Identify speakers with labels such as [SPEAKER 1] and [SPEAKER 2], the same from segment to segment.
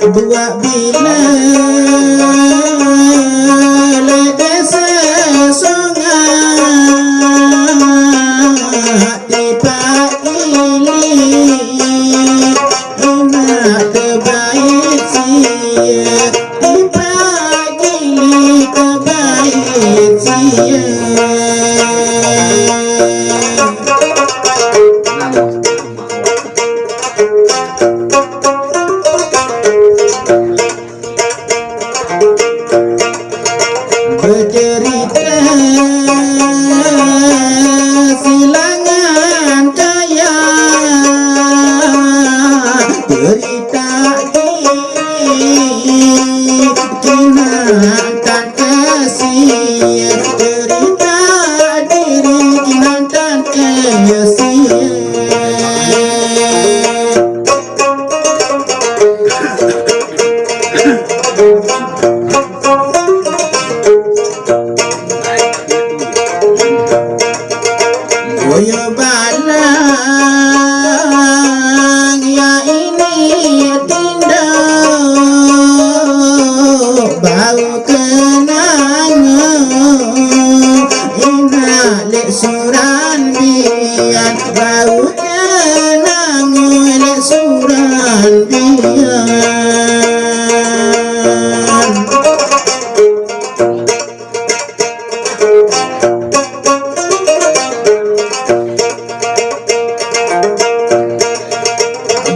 [SPEAKER 1] Buat bila desa songat tiba ini nak terbaik sia tiba ini terbaik sia. Bercerita silangan kaya berita ini kinantan kasih berita diri kinantan kasih. Boyo balang ya ini tindak bau kenangan ina lek suran bian bau kenangan lek suran bian.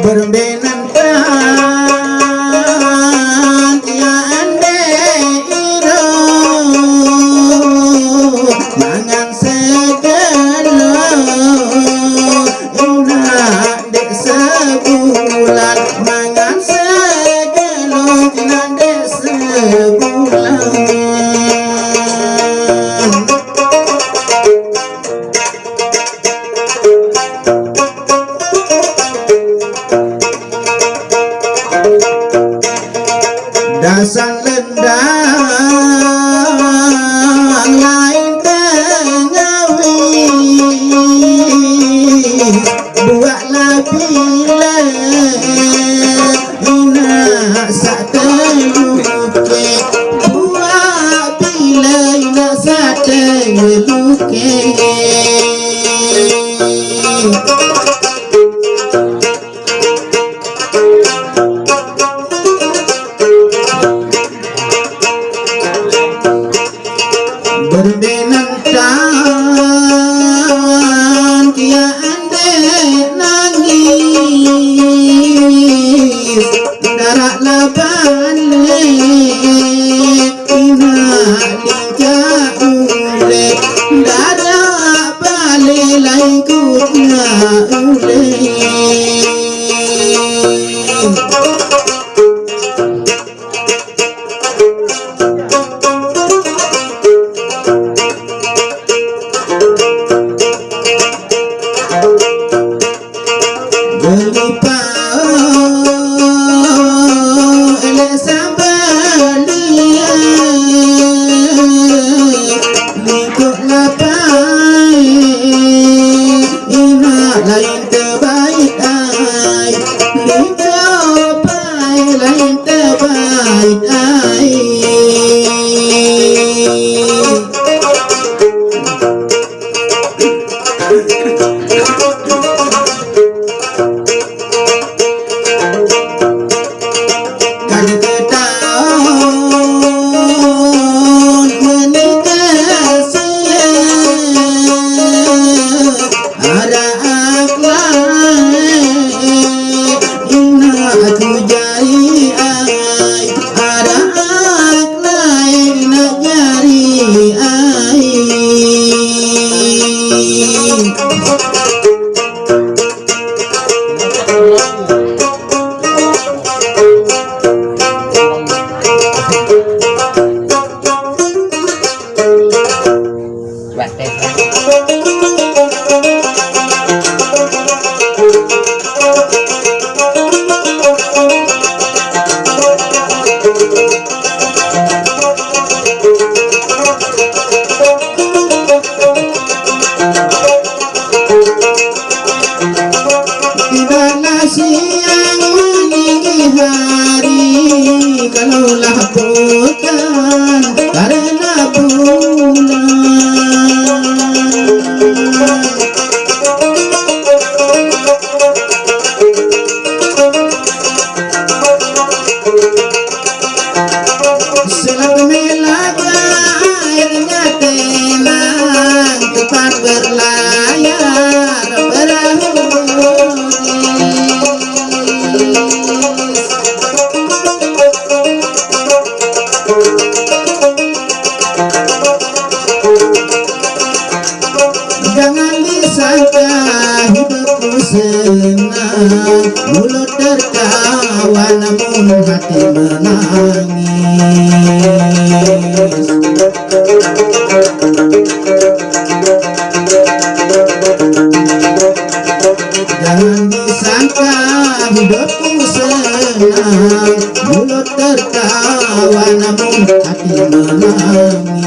[SPEAKER 1] Berbenantan ya ande iro mangan segala ina dek sebulan mangan segala ina dek sebulan. Dasan lendang lain tengawi buatlah bila ina sak teluke buat bila ina sak teluke. Berbenantan kia ande nangis darat labale ina lingka ule darat bale lain kutna ule. Jangan disangka hidupku senang, mulut tertawa namun hati menangis.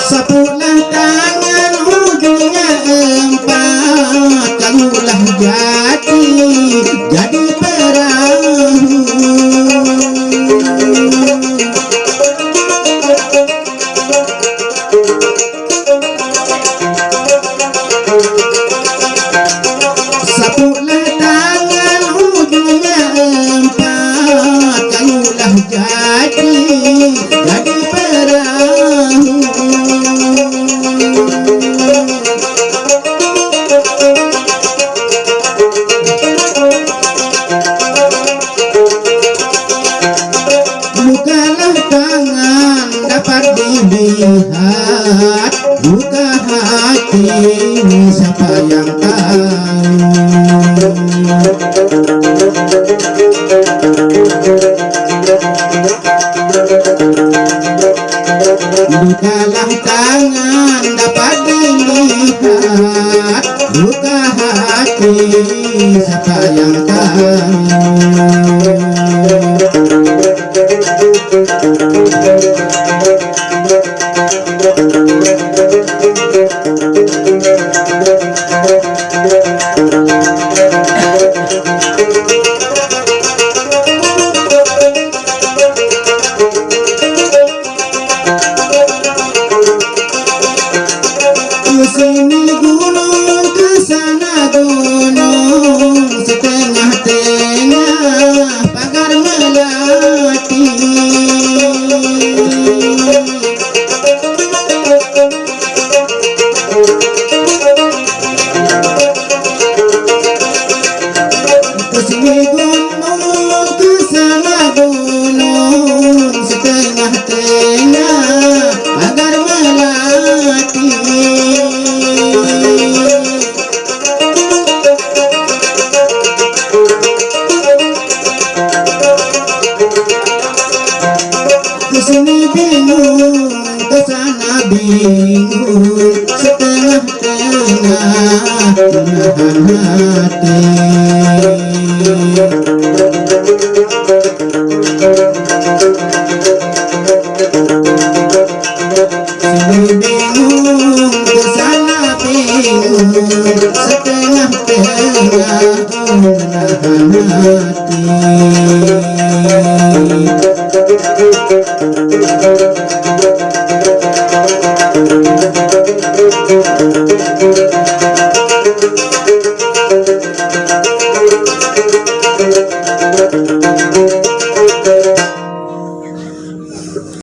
[SPEAKER 1] Sapulah tangan ujungnya empat, kalulah jadi perahu. Sapulah tangan ujungnya empat, kalulah jadi perahu. Bukalah tangan dapat dilihat, buka hati siapa yang tahu. Bukalah tangan dapat dilihat, buka hati siapa yang tahu. Kesini gunung, kesana gunung, setengah-tengah pagar melati. Kesini gunung, kesana gunung, setengah-tengah pagar melati. Kesini bingung, kesana bingung, setengah-tengah menahan hati. Kesini bingung, kesana bingung, setengah-tengah menahan hati.